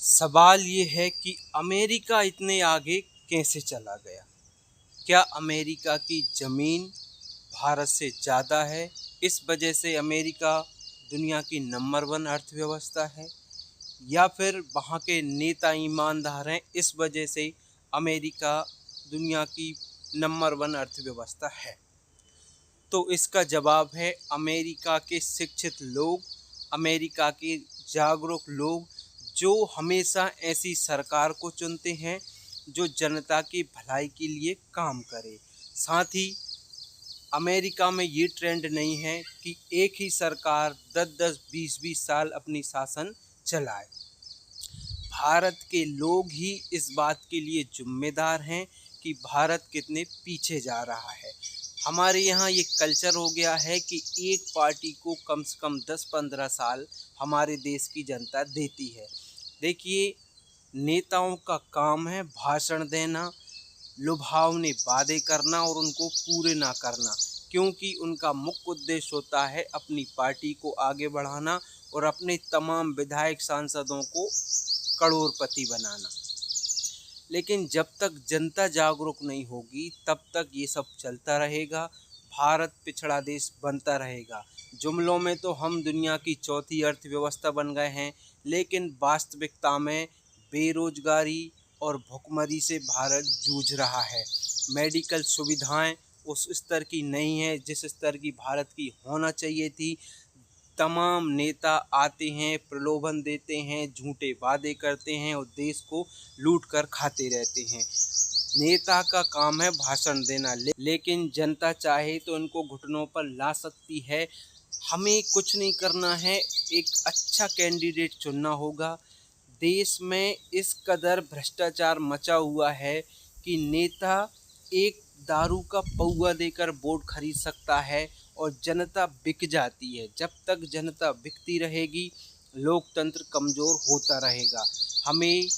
सवाल ये है कि अमेरिका इतने आगे कैसे चला गया? क्या अमेरिका की ज़मीन भारत से ज़्यादा है, इस वजह से अमेरिका दुनिया की नंबर 1 अर्थव्यवस्था है? या फिर वहाँ के नेता ईमानदार हैं, इस वजह से अमेरिका दुनिया की नंबर 1 अर्थव्यवस्था है? तो इसका जवाब है अमेरिका के शिक्षित लोग, अमेरिका के जागरूक लोग, जो हमेशा ऐसी सरकार को चुनते हैं जो जनता की भलाई के लिए काम करे। साथ ही अमेरिका में ये ट्रेंड नहीं है कि एक ही सरकार 10-10, 20-20 साल अपनी शासन चलाए। भारत के लोग ही इस बात के लिए जिम्मेदार हैं कि भारत कितने पीछे जा रहा है। हमारे यहाँ ये कल्चर हो गया है कि एक पार्टी को कम से कम 10-15 साल हमारे देश की जनता देती है। देखिए, नेताओं का काम है भाषण देना, लुभावने वादे करना और उनको पूरे ना करना, क्योंकि उनका मुख्य उद्देश्य होता है अपनी पार्टी को आगे बढ़ाना और अपने तमाम विधायक सांसदों को करोड़पति बनाना। लेकिन जब तक जनता जागरूक नहीं होगी तब तक ये सब चलता रहेगा। भारत पिछड़ा देश बनता रहेगा। जुमलों में तो हम दुनिया की चौथी अर्थव्यवस्था बन गए हैं, लेकिन वास्तविकता में बेरोजगारी और भुखमरी से भारत जूझ रहा है। मेडिकल सुविधाएं उस स्तर की नहीं है जिस स्तर की भारत की होना चाहिए थी। तमाम नेता आते हैं, प्रलोभन देते हैं, झूठे वादे करते हैं और देश को लूट कर खाते रहते हैं। नेता का काम है भाषण देना, लेकिन जनता चाहे तो इनको घुटनों पर ला सकती है। हमें कुछ नहीं करना है, एक अच्छा कैंडिडेट चुनना होगा। देश में इस कदर भ्रष्टाचार मचा हुआ है कि नेता एक दारू का पौवा देकर वोट खरीद सकता है और जनता बिक जाती है। जब तक जनता बिकती रहेगी, लोकतंत्र कमज़ोर होता रहेगा। हमें,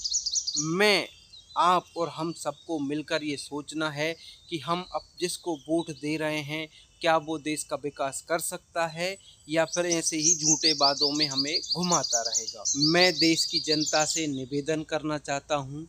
मैं, आप और हम सबको मिलकर ये सोचना है कि हम अब जिसको वोट दे रहे हैं, क्या वो देश का विकास कर सकता है या फिर ऐसे ही झूठे वादों में हमें घुमाता रहेगा। मैं देश की जनता से निवेदन करना चाहता हूँ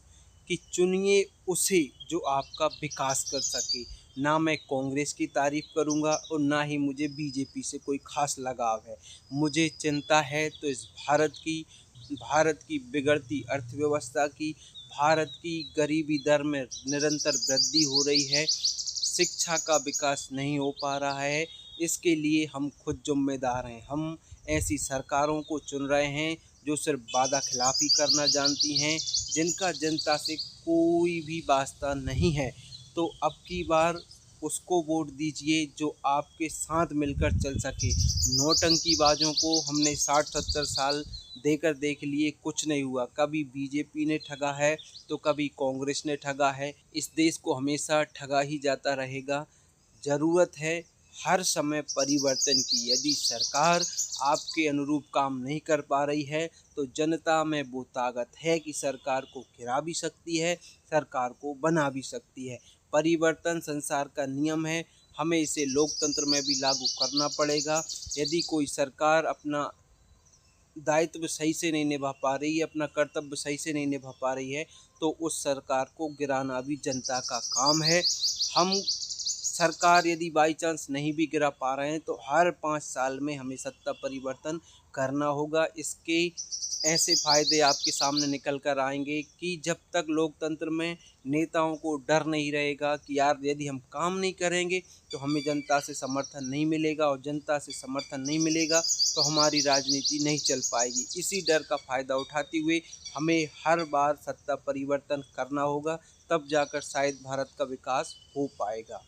कि चुनिए उसे जो आपका विकास कर सके। ना मैं कांग्रेस की तारीफ करूँगा और ना ही मुझे बीजेपी से कोई खास लगाव है। मुझे चिंता है तो इस भारत की बिगड़ती अर्थव्यवस्था की, भारत की गरीबी दर में निरंतर वृद्धि हो रही है, शिक्षा का विकास नहीं हो पा रहा है। इसके लिए हम खुद जिम्मेदार हैं। हम ऐसी सरकारों को चुन रहे हैं जो सिर्फ वादा खिलाफी करना जानती हैं, जिनका जनता से कोई भी वास्ता नहीं है। तो अब की बार उसको वोट दीजिए जो आपके साथ मिलकर चल सके। नौटंकीबाजों को हमने 60-70 साल देकर देख लिए, कुछ नहीं हुआ। कभी बीजेपी ने ठगा है तो कभी कांग्रेस ने ठगा है। इस देश को हमेशा ठगा ही जाता रहेगा। ज़रूरत है हर समय परिवर्तन की। यदि सरकार आपके अनुरूप काम नहीं कर पा रही है तो जनता में वो ताकत है कि सरकार को गिरा भी सकती है, सरकार को बना भी सकती है। परिवर्तन संसार का नियम है, हमें इसे लोकतंत्र में भी लागू करना पड़ेगा। यदि कोई सरकार अपना दायित्व सही से नहीं निभा पा रही है, अपना कर्तव्य सही से नहीं निभा पा रही है, तो उस सरकार को गिराना भी जनता का काम है। हम सरकार यदि बाई चांस नहीं भी गिरा पा रहे हैं तो हर 5 साल में हमें सत्ता परिवर्तन करना होगा। इसके ऐसे फ़ायदे आपके सामने निकल कर आएंगे कि जब तक लोकतंत्र में नेताओं को डर नहीं रहेगा कि यार यदि हम काम नहीं करेंगे तो हमें जनता से समर्थन नहीं मिलेगा, और जनता से समर्थन नहीं मिलेगा तो हमारी राजनीति नहीं चल पाएगी। इसी डर का फ़ायदा उठाते हुए हमें हर बार सत्ता परिवर्तन करना होगा, तब जाकर शायद भारत का विकास हो पाएगा।